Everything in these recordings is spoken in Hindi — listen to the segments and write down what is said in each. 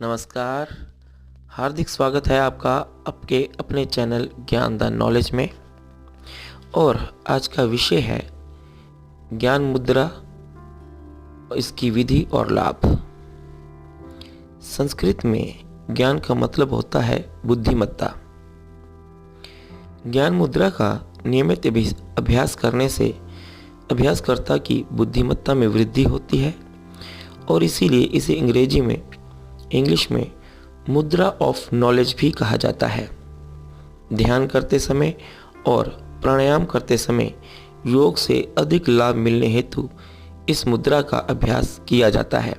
नमस्कार। हार्दिक स्वागत है आपका आपके अपने चैनल ज्ञान द नॉलेज में। और आज का विषय है ज्ञान मुद्रा, इसकी विधि और लाभ। संस्कृत में ज्ञान का मतलब होता है बुद्धिमत्ता। ज्ञान मुद्रा का नियमित अभ्यास करने से अभ्यासकर्ता की बुद्धिमत्ता में वृद्धि होती है और इसीलिए इसे इंग्लिश में मुद्रा ऑफ नॉलेज भी कहा जाता है। ध्यान करते समय और प्राणायाम करते समय योग से अधिक लाभ मिलने हेतु इस मुद्रा का अभ्यास किया जाता है।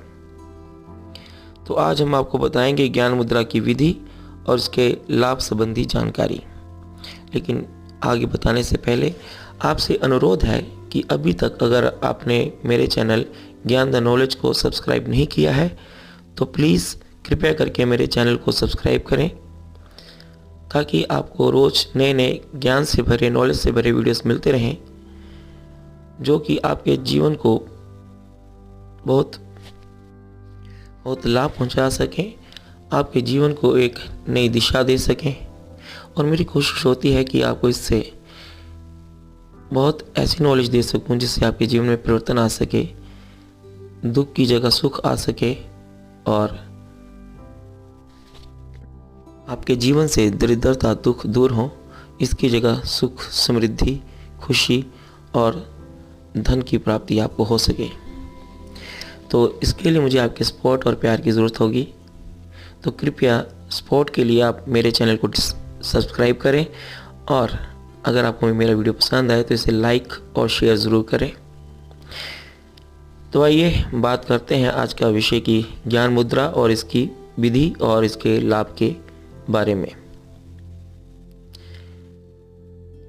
तो आज हम आपको बताएंगे ज्ञान मुद्रा की विधि और इसके लाभ संबंधी जानकारी। लेकिन आगे बताने से पहले आपसे अनुरोध है कि अभी तक अगर आपने मेरे चैनल ज्ञान द नॉलेज को सब्सक्राइब नहीं किया है तो प्लीज़ कृपया करके मेरे चैनल को सब्सक्राइब करें, ताकि आपको रोज़ नए नए ज्ञान से भरे, नॉलेज से भरे वीडियोस मिलते रहें, जो कि आपके जीवन को बहुत बहुत लाभ पहुंचा सकें, आपके जीवन को एक नई दिशा दे सकें। और मेरी कोशिश होती है कि आपको इससे बहुत ऐसी नॉलेज दे सकूं जिससे आपके जीवन में परिवर्तन आ सके, दुख की जगह सुख आ सके और आपके जीवन से दरिद्रता दुख दूर हो, इसकी जगह सुख, समृद्धि, खुशी और धन की प्राप्ति आपको हो सके। तो इसके लिए मुझे आपके सपोर्ट और प्यार की ज़रूरत होगी। तो कृपया सपोर्ट के लिए आप मेरे चैनल को सब्सक्राइब करें और अगर आपको मेरा वीडियो पसंद आए तो इसे लाइक और शेयर ज़रूर करें। तो आइए बात करते हैं आज का विषय की ज्ञान मुद्रा और इसकी विधि और इसके लाभ के बारे में।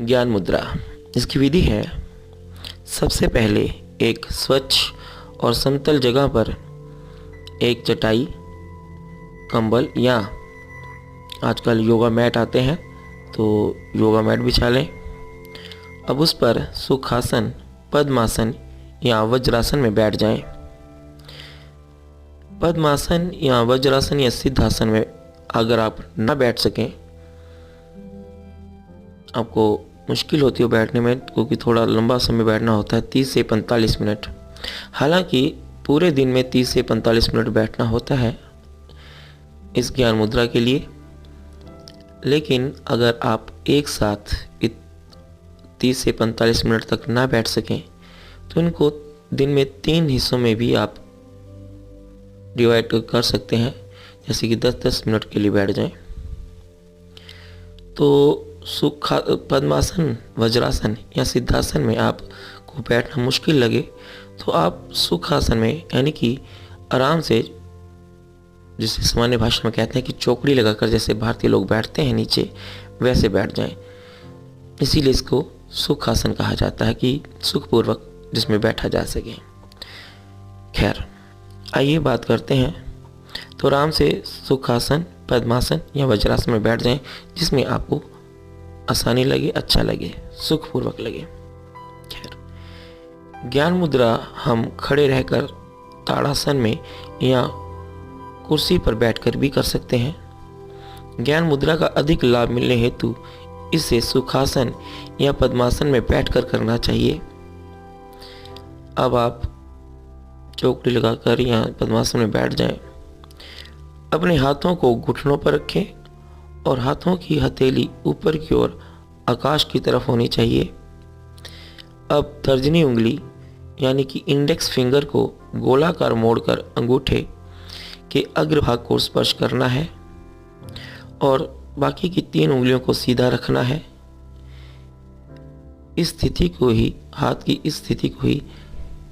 ज्ञान मुद्रा, इसकी विधि है, सबसे पहले एक स्वच्छ और समतल जगह पर एक चटाई, कंबल या आजकल योगा मैट आते हैं तो योगा मैट बिछा लें। अब उस पर सुखासन, पद्मासन या वज्रासन में बैठ जाएं। पद्मासन या वज्रासन या सिद्धासन में अगर आप ना बैठ सकें, आपको मुश्किल होती है बैठने में क्योंकि थोड़ा लंबा समय बैठना होता है, 30 से 45 मिनट। हालांकि पूरे दिन में 30 से 45 मिनट बैठना होता है इस ज्ञान मुद्रा के लिए, लेकिन अगर आप एक साथ 30 से 45 मिनट तक ना बैठ सकें तो इनको दिन में 3 हिस्सों में भी आप डिवाइड कर सकते हैं, जैसे कि 10-10 मिनट के लिए बैठ जाएं। तो पद्मासन, वज्रासन या सिद्धासन में आपको बैठना मुश्किल लगे तो आप सुखासन में, यानी कि आराम से, जिसे सामान्य भाषा में कहते हैं कि चौकड़ी लगाकर जैसे भारतीय लोग बैठते हैं नीचे, वैसे बैठ जाएं। इसीलिए इसको सुखासन कहा जाता है कि सुखपूर्वक जिसमें बैठा जा सके। खैर, आइए बात करते हैं। तो आराम से सुखासन, पद्मासन या वज्रासन में बैठ जाएं, जिसमें आपको आसानी लगे, अच्छा लगे, सुखपूर्वक लगे। खैर, ज्ञान मुद्रा हम खड़े रहकर ताड़ासन में या कुर्सी पर बैठकर भी कर सकते हैं। ज्ञान मुद्रा का अधिक लाभ मिलने हेतु इसे सुखासन या पद्मासन में बैठकर करना चाहिए। अब आप चौकड़ी लगाकर या पद्मासन में बैठ जाएं। अपने हाथों को घुटनों पर रखें और हाथों की हथेली ऊपर की ओर आकाश की तरफ होनी चाहिए। अब तर्जनी उंगली यानी कि इंडेक्स फिंगर को गोलाकार मोड़कर अंगूठे के अग्रभाग को स्पर्श करना है और बाकी की 3 उंगलियों को सीधा रखना है। इस स्थिति को ही, हाथ की इस स्थिति को ही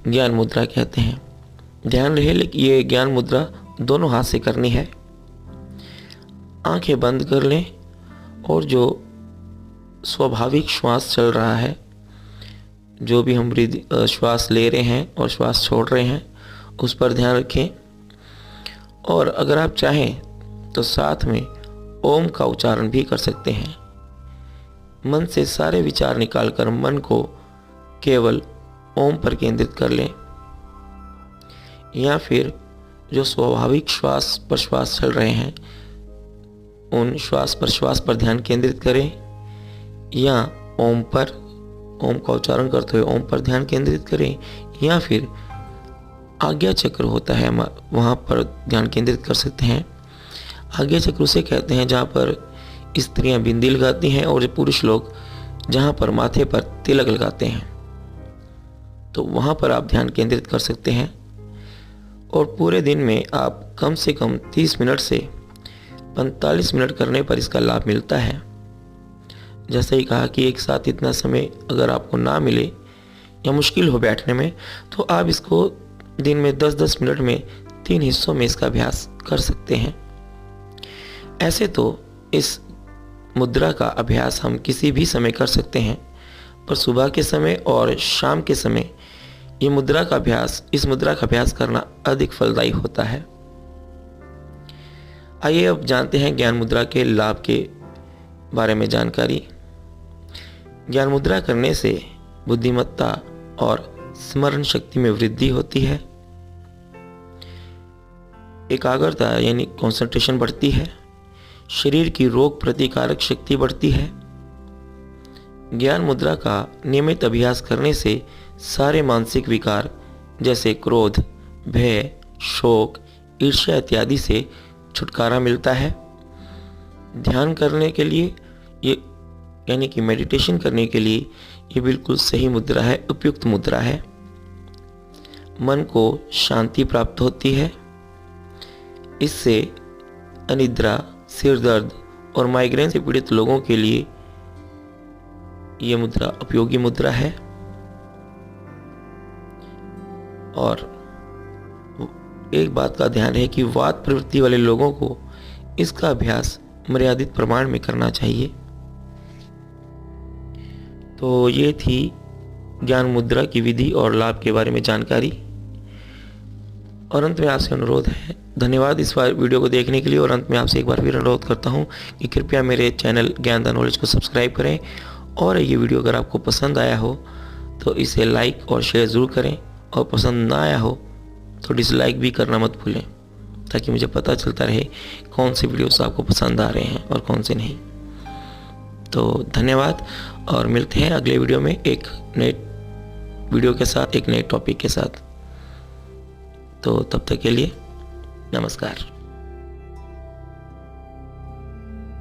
ज्ञान मुद्रा कहते हैं। ध्यान रहे कि ये ज्ञान मुद्रा दोनों हाथ से करनी है। आंखें बंद कर लें और जो स्वाभाविक श्वास चल रहा है, जो भी हम श्वास ले रहे हैं और श्वास छोड़ रहे हैं, उस पर ध्यान रखें। और अगर आप चाहें तो साथ में ओम का उच्चारण भी कर सकते हैं। मन से सारे विचार निकालकर मन को केवल ओम पर केंद्रित कर लें, या फिर जो स्वाभाविक श्वास प्रश्वास चल रहे हैं उन श्वास प्रश्वास पर ध्यान केंद्रित करें, या ओम का उच्चारण करते हुए ओम पर ध्यान केंद्रित करें, या फिर आज्ञा चक्र होता है वहाँ पर ध्यान केंद्रित कर सकते हैं। आज्ञा चक्र उसे कहते हैं जहाँ पर स्त्रियाँ बिंदी लगाती हैं और पुरुष लोग जहाँ पर माथे पर तिलक लगाते हैं, तो वहाँ पर आप ध्यान केंद्रित कर सकते हैं। और पूरे दिन में आप कम से कम 30 मिनट से 45 मिनट करने पर इसका लाभ मिलता है। जैसे ही कहा कि एक साथ इतना समय अगर आपको ना मिले या मुश्किल हो बैठने में, तो आप इसको दिन में 10-10 मिनट में 3 हिस्सों में इसका अभ्यास कर सकते हैं। ऐसे तो इस मुद्रा का अभ्यास हम किसी भी समय कर सकते हैं, पर सुबह के समय और शाम के समय इस मुद्रा का अभ्यास करना अधिक फलदायी होता है। आइए अब जानते हैं ज्ञान मुद्रा के लाभ के बारे में जानकारी। ज्ञान मुद्रा करने से बुद्धिमत्ता और स्मरण शक्ति में वृद्धि होती है, एकाग्रता यानी कंसंट्रेशन बढ़ती है, शरीर की रोग प्रतिकारक शक्ति बढ़ती है। ज्ञान मुद्रा का नियमित अभ्यास करने से सारे मानसिक विकार जैसे क्रोध, भय, शोक, ईर्ष्या इत्यादि से छुटकारा मिलता है। ध्यान करने के लिए ये यानी कि मेडिटेशन करने के लिए ये बिल्कुल सही मुद्रा है, उपयुक्त मुद्रा है। मन को शांति प्राप्त होती है। इससे अनिद्रा, सिर दर्द और माइग्रेन से पीड़ित लोगों के लिए ये मुद्रा उपयोगी मुद्रा है। और एक बात का ध्यान है कि वात प्रवृत्ति वाले लोगों को इसका अभ्यास मर्यादित प्रमाण में करना चाहिए। तो ये थी ज्ञान मुद्रा की विधि और लाभ के बारे में जानकारी। और अंत में आपसे अनुरोध है, धन्यवाद इस वीडियो को देखने के लिए। और अंत में आपसे एक बार फिर अनुरोध करता हूँ कि कृपया मेरे चैनल ज्ञान द नॉलेज को सब्सक्राइब करें, और ये वीडियो अगर आपको पसंद आया हो तो इसे लाइक और शेयर ज़रूर करें, और पसंद ना आया हो तो डिसलाइक भी करना मत भूलें, ताकि मुझे पता चलता रहे कौन से वीडियोस आपको पसंद आ रहे हैं और कौन से नहीं। तो धन्यवाद, और मिलते हैं अगले वीडियो में एक नए वीडियो के साथ, एक नए टॉपिक के साथ। तो तब तक के लिए नमस्कार।